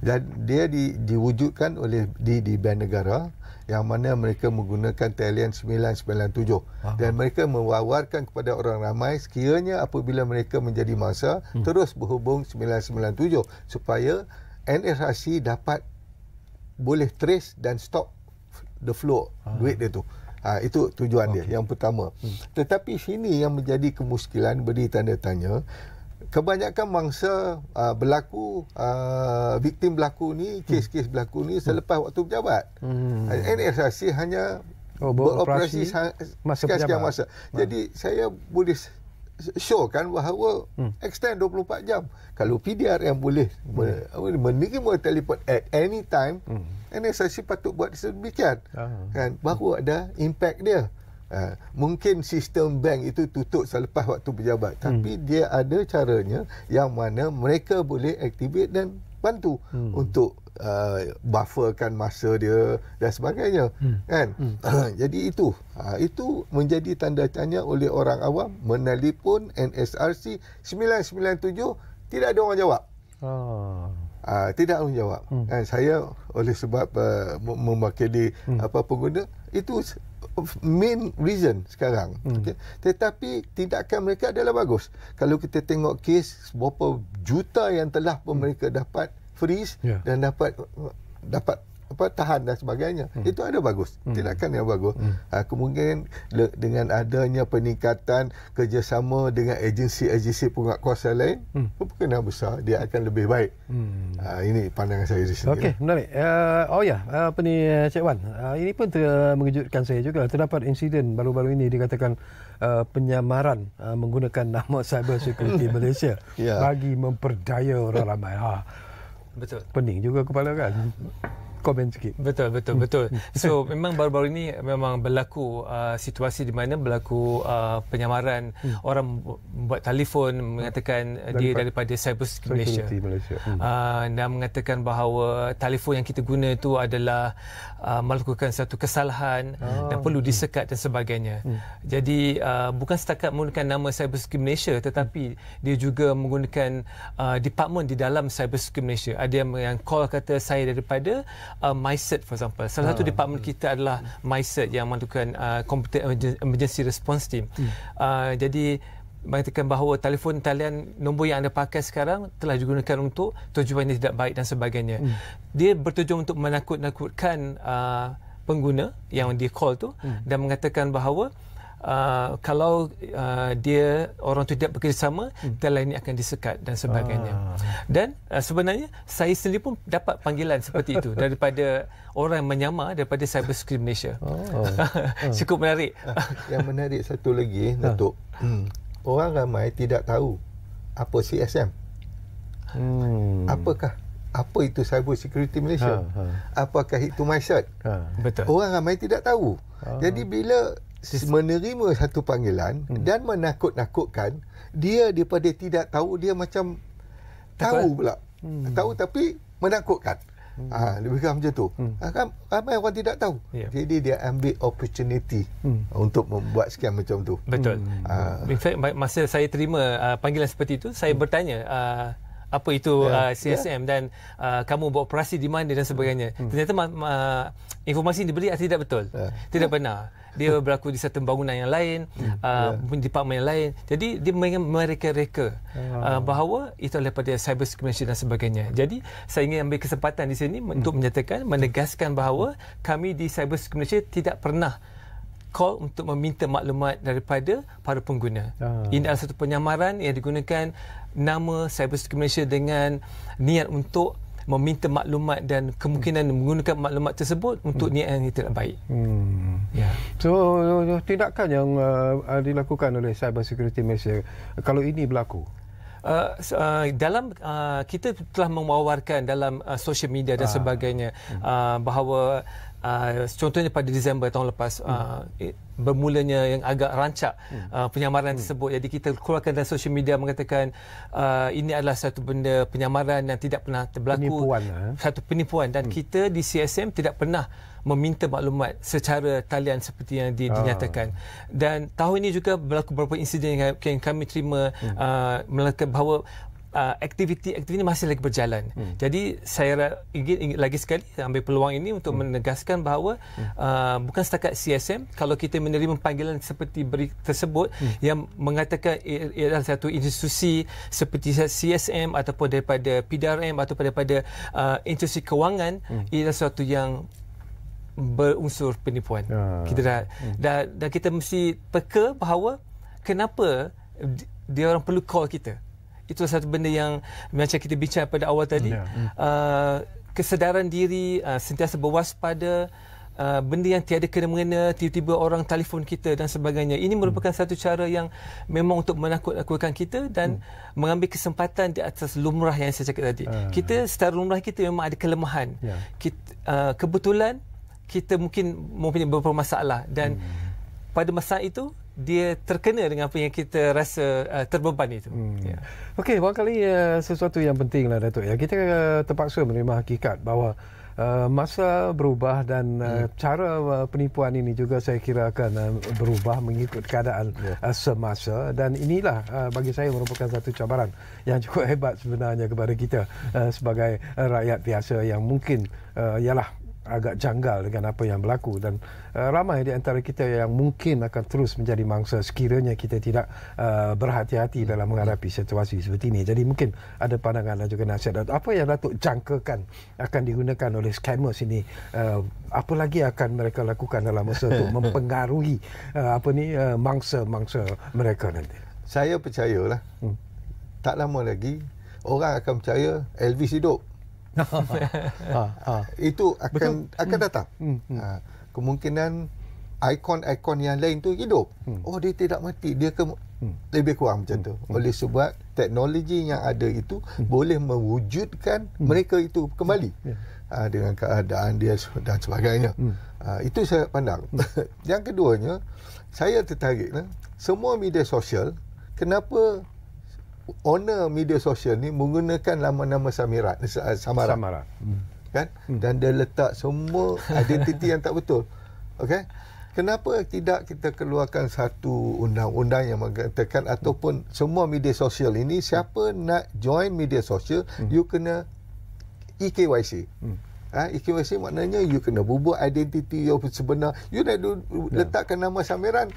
Dan dia diwujudkan oleh di Bank Negara, yang mana mereka menggunakan talian 997. Dan mereka mewawarkan kepada orang ramai sekiranya apabila mereka menjadi masa terus berhubung 997 supaya NSRC dapat boleh trace dan stop the flow duit dia tu. Itu tujuan dia yang pertama. Tetapi sini yang menjadi kemuskilan, beri tanda tanya. Kebanyakan mangsa berlaku viktim berlaku ni, kes-kes berlaku ni selepas waktu pejabat. NSRC hanya beroperasi sekian masa. Jadi saya boleh showkan bahawa extend 24 jam. Kalau PDRM boleh menerima telefon at any time, NSRC patut buat sedemikian. Kan, baru ada impact dia. Mungkin sistem bank itu tutup selepas waktu pejabat, tapi dia ada caranya yang mana mereka boleh activate dan bantu untuk bufferkan masa dia dan sebagainya, kan? Jadi itu menjadi tanda tanya oleh orang awam. Menelpon NSRC 997 tidak ada orang jawab. Tidak orang jawab. Saya oleh sebab mewakili pengguna, itu main reason sekarang. Tetapi tindakan mereka adalah bagus. Kalau kita tengok kes berapa juta yang telah pun mereka dapat freeze dan dapat tahan dan sebagainya, itu ada bagus, tindakan yang bagus. Kemudian dengan adanya peningkatan kerjasama dengan agensi-agensi penguatkuasa lain, kemungkinan besar dia akan lebih baik. Ini pandangan saya di sini. Okey, menarik. Cik Wan, ini pun mengejutkan saya juga. Terdapat insiden baru-baru ini dikatakan penyamaran menggunakan nama Cyber Security Malaysia bagi memperdaya orang ramai. Betul. Pening juga kepala kan. komen sikit. Betul. So memang baru-baru ini memang berlaku situasi di mana berlaku penyamaran orang buat telefon mengatakan dia daripada Cyber Security Malaysia. Dan mengatakan bahawa telefon yang kita guna itu adalah melakukan satu kesalahan dan perlu disekat dan sebagainya. Jadi bukan setakat menggunakan nama Cyber Security Malaysia, tetapi dia juga menggunakan department di dalam Cyber Security Malaysia. Ada yang call kata saya daripada MyCert for example. Salah satu department kita adalah MyCert yang melakukan Computer Emergency Response Team. Jadi mengatakan bahawa telefon talian nombor yang anda pakai sekarang telah digunakan untuk tujuan yang tidak baik dan sebagainya. Dia bertujuan untuk menakut-nakutkan pengguna yang dia call tu dan mengatakan bahawa kalau dia orang tu tidak bekerjasama, talian ini akan disekat dan sebagainya. Dan sebenarnya saya sendiri pun dapat panggilan seperti itu daripada orang yang menyamar daripada Cyber Security Malaysia. Cukup menarik. Yang menarik satu lagi, Datuk, orang ramai tidak tahu apa CSM. Apa itu Cyber Security Malaysia? Apakah itu MyCert? Betul. Orang ramai tidak tahu. Jadi bila menerima satu panggilan dan menakut-nakutkan, dia daripada tidak tahu, dia macam tahu pula. Tahu tapi menakutkan. Lebih kurang macam tu. Ramai orang tidak tahu. Jadi dia ambil opportunity untuk membuat scam macam tu. Betul. In fact, masa saya terima panggilan seperti itu, saya bertanya apa itu CSM dan kamu beroperasi di mana dan sebagainya. Ternyata informasi yang diberi tidak betul. Tidak benar. Dia berlaku di satu bangunan yang lain, department yang lain. Jadi dia mereka-reka bahawa itu adalah daripada Cyber Security dan sebagainya. Jadi saya ingin ambil kesempatan di sini untuk menyatakan, menegaskan bahawa kami di Cyber Security tidak pernah call untuk meminta maklumat daripada para pengguna. Ini adalah satu penyamaran yang digunakan nama Cyber Security Malaysia dengan niat untuk meminta maklumat dan kemungkinan menggunakan maklumat tersebut untuk niat yang tidak baik. So tindakan yang dilakukan oleh Cyber Security Malaysia kalau ini berlaku, dalam kita telah mewawarkan dalam social media dan sebagainya bahawa contohnya pada Disember tahun lepas bermulanya yang agak rancak penyamaran tersebut. Jadi kita keluarkan dalam social media mengatakan ini adalah satu benda penyamaran yang tidak pernah berlaku, satu penipuan, dan kita di CSM tidak pernah meminta maklumat secara talian seperti yang dinyatakan. Dan tahun ini juga berlaku beberapa insiden yang kami terima melakukan bahawa aktiviti ini masih lagi berjalan. Jadi saya ingin lagi sekali ambil peluang ini untuk menegaskan bahawa bukan setakat CSM, kalau kita menerima panggilan seperti tersebut yang mengatakan ia adalah satu institusi seperti CSM ataupun daripada PDRM ataupun daripada institusi kewangan, ia adalah sesuatu yang berunsur penipuan. Kita dan kita mesti peka bahawa kenapa dia orang perlu call kita. Itu satu benda yang macam kita bincang pada awal tadi. Kesedaran diri, sentiasa berwaspada, benda yang tiada kena-mengena, tiba-tiba orang telefon kita dan sebagainya. Ini merupakan satu cara yang memang untuk menakut-nakutkan kita dan mengambil kesempatan di atas lumrah yang saya cakap tadi. Kita secara lumrah kita memang ada kelemahan. Kebetulan kita mungkin mempunyai beberapa masalah dan pada masa itu dia terkena dengan apa yang kita rasa terbeban itu. Okey, barangkali sesuatu yang penting lah Datuk. Kita terpaksa menerima hakikat bahawa masa berubah dan cara penipuan ini juga saya kira akan berubah mengikut keadaan semasa, dan inilah bagi saya merupakan satu cabaran yang cukup hebat sebenarnya kepada kita sebagai rakyat biasa yang mungkin ialah agak janggal dengan apa yang berlaku, dan ramai di antara kita yang mungkin akan terus menjadi mangsa sekiranya kita tidak berhati-hati dalam menghadapi situasi seperti ini. Jadi mungkin ada pandangan dan juga nasihat. Apa yang Datuk jangkakan akan digunakan oleh scammers ini? Apa lagi akan mereka lakukan dalam masa untuk mempengaruhi mangsa-mangsa mereka nanti? Saya percayalah tak lama lagi orang akan percaya Elvis hidup. Itu akan datang. Kemungkinan ikon-ikon yang lain tu hidup. Dia tidak mati, dia lebih kurang macam tu. Oleh sebab teknologi yang ada itu boleh mewujudkan mereka itu kembali. dengan keadaan dia dan sebagainya. Itu saya pandang. Yang keduanya, saya tertarik semua media sosial, kenapa owner media sosial ni menggunakan nama-nama samaran. Kan? Dan dia letak semua identiti yang tak betul. Okey? Kenapa tidak kita keluarkan satu undang-undang yang mengatakan ataupun semua media sosial ini, siapa nak join media sosial, you kena EKYC. EKYC maknanya you kena bubuh identiti you sebenar. You dah letakkan nama samaran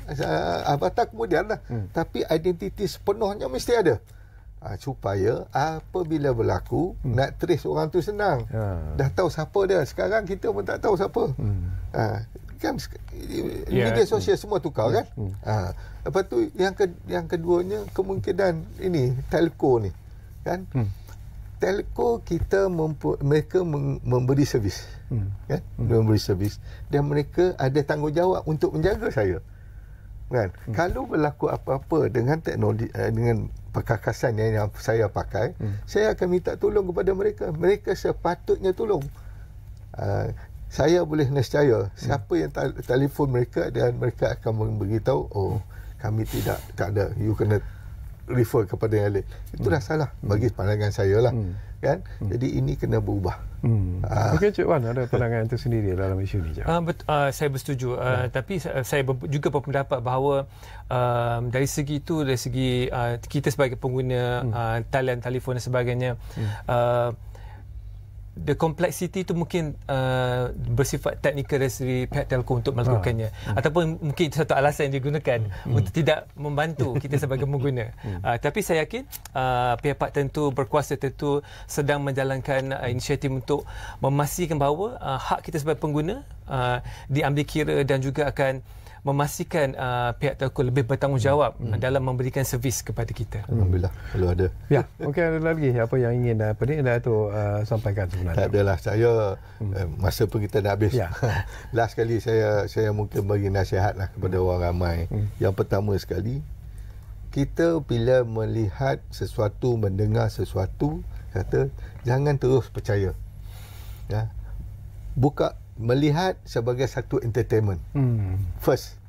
avatar kemudian lah. Tapi identiti sepenuhnya mesti ada. Supaya apabila berlaku nak trace orang tu senang. Dah tahu siapa dia. Sekarang kita pun tak tahu siapa. Kan media sosial semua tukar kan. Lepas tu yang keduanya, kemungkinan ini telco ni kan. Telco kita mereka memberi servis kan, memberi servis, dan mereka ada tanggungjawab untuk menjaga saya kan. Kalau berlaku apa-apa dengan teknologi, dengan perkakasan yang saya pakai, saya akan minta tolong kepada mereka. Mereka sepatutnya tolong. Saya boleh nescaya siapa yang telefon mereka, dan mereka akan memberitahu, kami tak ada, you kena refer kepada yang lain. Itu dah salah bagi pandangan saya lah. Kan? Jadi ini kena berubah. Okey, Cik Wan ada pandangan itu sendiri dalam isu ni. Saya bersetuju. Tapi saya juga berpendapat bahawa dari segi kita sebagai pengguna talian telefon dan sebagainya, the complexity itu mungkin bersifat teknikal dari segi pihak telco untuk melakukannya, ataupun mungkin itu satu alasan yang digunakan untuk tidak membantu kita sebagai pengguna. Tapi saya yakin pihak tertentu, berkuasa tertentu sedang menjalankan inisiatif untuk memastikan bahawa hak kita sebagai pengguna diambil kira, dan juga akan memastikan pihak telco lebih bertanggungjawab dalam memberikan servis kepada kita. Alhamdulillah, kalau ada. Ya, mungkin ada lagi apa yang ingin Datuk sampaikan sebenarnya. Tak adalah, saya masa pun kita dah habis. Last kali saya mungkin bagi nasihat lah kepada orang ramai. Yang pertama sekali, kita bila melihat sesuatu, mendengar sesuatu, kata jangan terus percaya. Ya. Melihat sebagai satu entertainment first,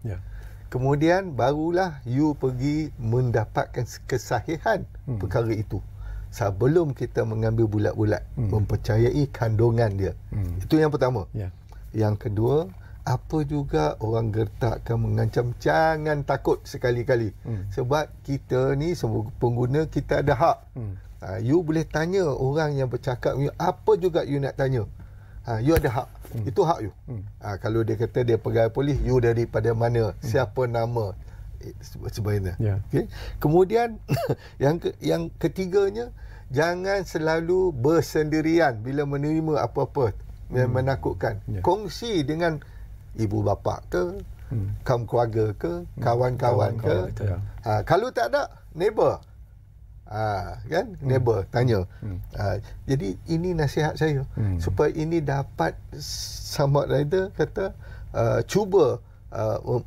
kemudian barulah you pergi mendapatkan kesahihan perkara itu sebelum kita mengambil bulat-bulat mempercayai kandungan dia. Itu yang pertama. Yang kedua, apa juga orang gertakkan mengancam, jangan takut sekali-kali. Sebab kita ni sebagai pengguna, kita ada hak. You boleh tanya orang yang bercakap, apa juga you nak tanya. You ada hak. Itu hak you. Kalau dia kata dia pegawai polis, you daripada mana, siapa nama, sebagainya. Okay? Kemudian yang ketiganya, jangan selalu bersendirian bila menerima apa-apa yang menakutkan. Kongsi dengan ibu bapa ke, kaum keluarga ke, kawan-kawan ke. Kalau tak ada, neighbor. Kan, neighbor tanya. Jadi ini nasihat saya, supaya ini dapat sama rider kata cuba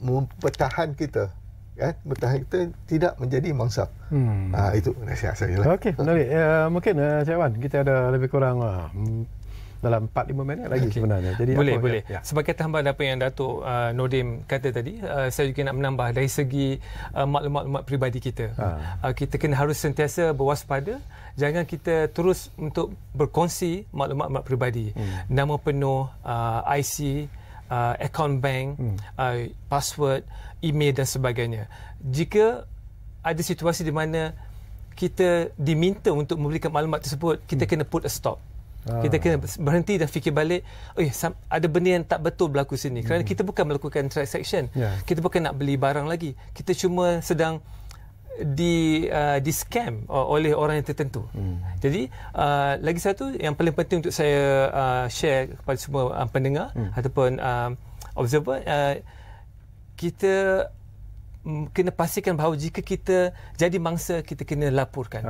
mempertahan kita, kan, bertahan kita tidak menjadi mangsa. Itu nasihat saya lah. Okey, menarik. Mungkin Cik Wan, kita ada lebih kurang dalam 4-5 minit lagi sebenarnya. Jadi boleh. Sebagai tambahan apa yang Datuk Noordin kata tadi, saya juga nak menambah dari segi maklumat peribadi kita. Kita kena harus sentiasa berwaspada, jangan kita terus untuk berkongsi maklumat peribadi. Nama penuh, IC, akaun bank, password, email dan sebagainya. Jika ada situasi di mana kita diminta untuk memberikan maklumat tersebut, kita kena put a stop. Kita kena berhenti dan fikir balik, ada benda yang tak betul berlaku sini. Kerana kita bukan melakukan transaction. Kita bukan nak beli barang lagi. Kita cuma sedang di scam oleh orang yang tertentu. Jadi lagi satu yang paling penting untuk saya share kepada semua pendengar ataupun observer, kita kena pastikan bahawa jika kita jadi mangsa, kita kena laporkan.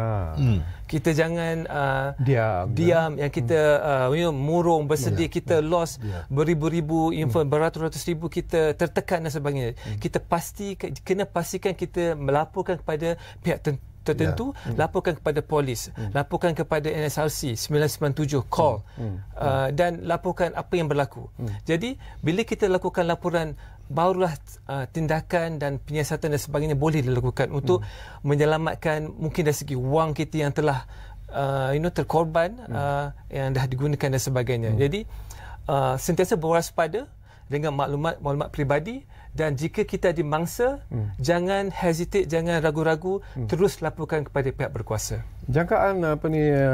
Kita jangan diam yang kita murung, bersedih, kita lost beribu-ribu, beratus-ratus ribu, kita tertekan dan sebagainya. Kita kena pastikan kita melaporkan kepada pihak tertentu, laporkan kepada polis, laporkan kepada NSRC 997, call, dan laporkan apa yang berlaku. Jadi bila kita lakukan laporan, barulah tindakan dan penyiasatan dan sebagainya boleh dilakukan untuk menyelamatkan mungkin dari segi wang kita yang telah terkorban, yang dah digunakan dan sebagainya. Jadi sentiasa berwaspada dengan maklumat peribadi, dan jika kita dimangsa, jangan hesitate, jangan ragu-ragu, terus laporkan kepada pihak berkuasa. Jangkaan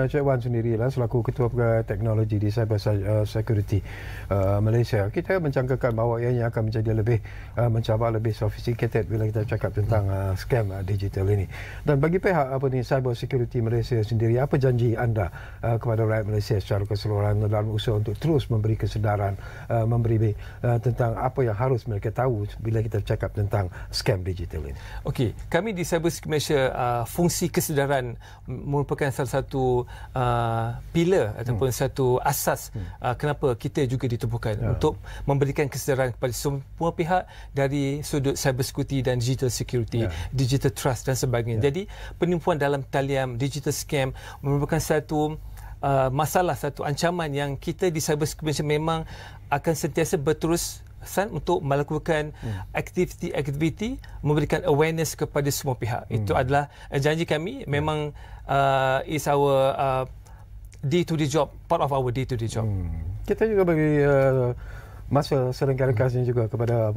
Cik Wan sendirilah selaku Ketua Pegawai Teknologi di Cyber Security Malaysia, kita menjangkakan bahawa ianya akan menjadi lebih mencabar, lebih sophisticated bila kita cakap tentang scam digital ini. Dan bagi pihak Cyber Security Malaysia sendiri, apa janji anda kepada rakyat Malaysia secara keseluruhan dalam usaha untuk terus memberi kesedaran, memberi tentang apa yang harus mereka tahu bila kita cakap tentang scam digital ini? Okey, kami di Cyber Security Malaysia, fungsi kesedaran merupakan salah satu pilar ataupun satu asas kenapa kita juga ditubuhkan untuk memberikan kesedaran kepada semua pihak dari sudut cyber security dan digital security, digital trust dan sebagainya. Jadi penipuan dalam talian, digital scam merupakan satu masalah, satu ancaman yang kita di Cyber Security Malaysia memang akan sentiasa berterus untuk melakukan aktiviti memberikan awareness kepada semua pihak. Itu adalah janji kami, memang is our day-to-day job, part of our day-to-day job. Kita juga bagi masa sedang kasih juga kepada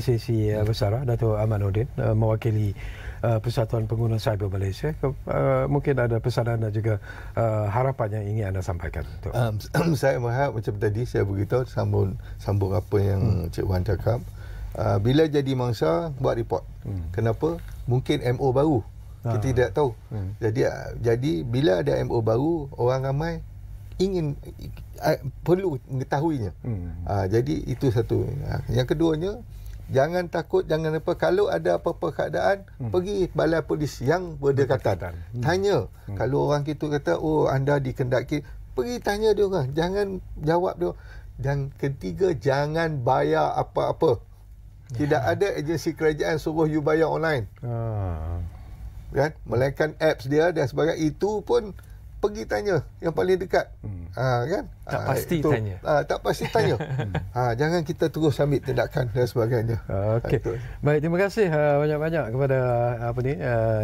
SAC Bersara, Dato' Ahmad Nordin, mewakili Persatuan Pengguna Cyber Malaysia. Mungkin ada pesanan dan juga harapan yang ingin anda sampaikan. Saya berharap macam tadi saya beritahu, sambung apa yang Cik Wan cakap. Bila jadi mangsa, buat report. Kenapa? Mungkin MO baru. Kita tidak tahu. Jadi bila ada MO baru, orang ramai ingin perlu mengetahuinya. Jadi itu satu. Yang keduanya, jangan takut, jangan apa. Kalau ada apa-apa keadaan, pergi balai polis yang berdekatan. Tanya. Kalau orang itu kata, oh anda dikendaki, pergi tanya dia orang. Jangan jawab dia. Dan ketiga, jangan bayar apa-apa. Tidak ada agensi kerajaan suruh you bayar online. Kan? Melainkan apps dia dan sebagainya. Itu pun pergi tanya yang paling dekat. Kan? Tak pasti tanya. Tak pasti tanya. Jangan kita terus ambil tindakan dan sebagainya. Okey. Baik, terima kasih banyak-banyak kepada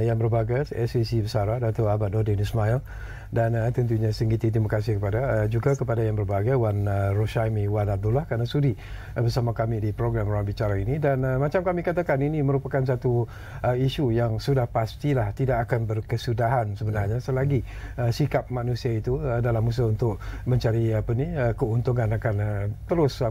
yang berbahagia, SAC Bersara, Dato' Ahmad Nordin Ismail, dan tentunya singgiti terima kasih kepada juga kepada yang berbahagia Wan Roshaimi Wan Abdullah kerana sudi bersama kami di program Ruang Bicara ini. Dan macam kami katakan, ini merupakan satu isu yang sudah pastilah tidak akan berkesudahan sebenarnya selagi sikap manusia itu dalam usaha untuk mencari keuntungan akan terus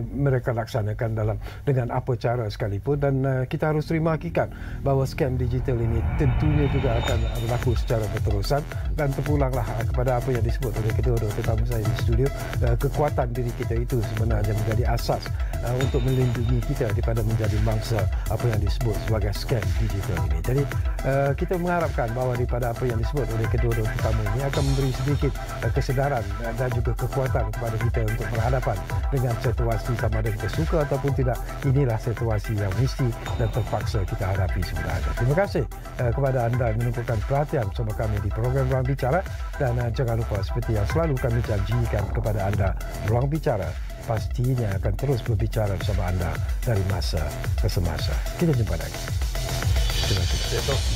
mereka laksanakan dengan apa cara sekalipun. Dan kita harus terima hakikat bahawa scam digital ini tentunya juga akan berlaku secara berterusan. Dan terpulanglah kepada apa yang disebut oleh kedua-dua tetamu saya di studio, kekuatan diri kita itu sebenarnya menjadi asas untuk melindungi kita daripada menjadi mangsa apa yang disebut sebagai scam digital ini. Jadi kita mengharapkan bahawa daripada apa yang disebut oleh kedua-dua tetamu ini akan memberi sedikit kesedaran dan juga kekuatan kepada kita untuk berhadapan dengan situasi sama ada kita suka ataupun tidak. Inilah situasi yang mesti dan terpaksa kita hadapi sebenarnya. Terima kasih kepada anda yang menunjukkan perhatian bersama kami di program Ruang Bicara, dan jangan lupa seperti yang selalu kami janjikan kepada anda, Ruang Bicara pastinya akan terus berbicara bersama anda dari masa ke semasa. Kita jumpa lagi. Terima kasih.